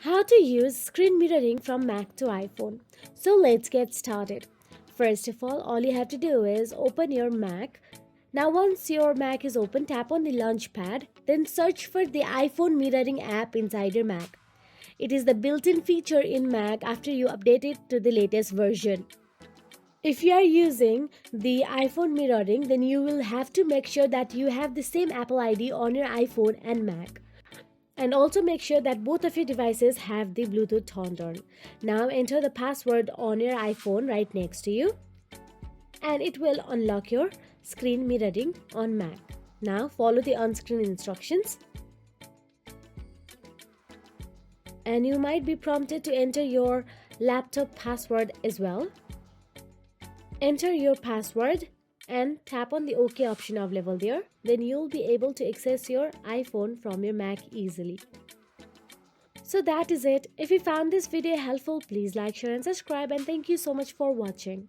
How to use screen mirroring from Mac to iPhone. So let's get started. First of all you have to do is open your Mac. Now once your Mac is open, tap on the launch pad, then search for the iPhone mirroring app inside your Mac. It is the built-in feature in Mac after you update it to the latest version. If you are using the iPhone mirroring, then you will have to make sure that you have the same Apple ID on your iPhone and Mac. And also make sure that both of your devices have the Bluetooth turned on. Now enter the password on your iPhone right next to you and it will unlock your screen mirroring on Mac. Now follow the on-screen instructions and you might be prompted to enter your laptop password as well. Enter your password and tap on the OK option available there. Then you'll be able to access your iPhone from your Mac easily. So that is it. If you found this video helpful, please like, share and subscribe, and thank you so much for watching.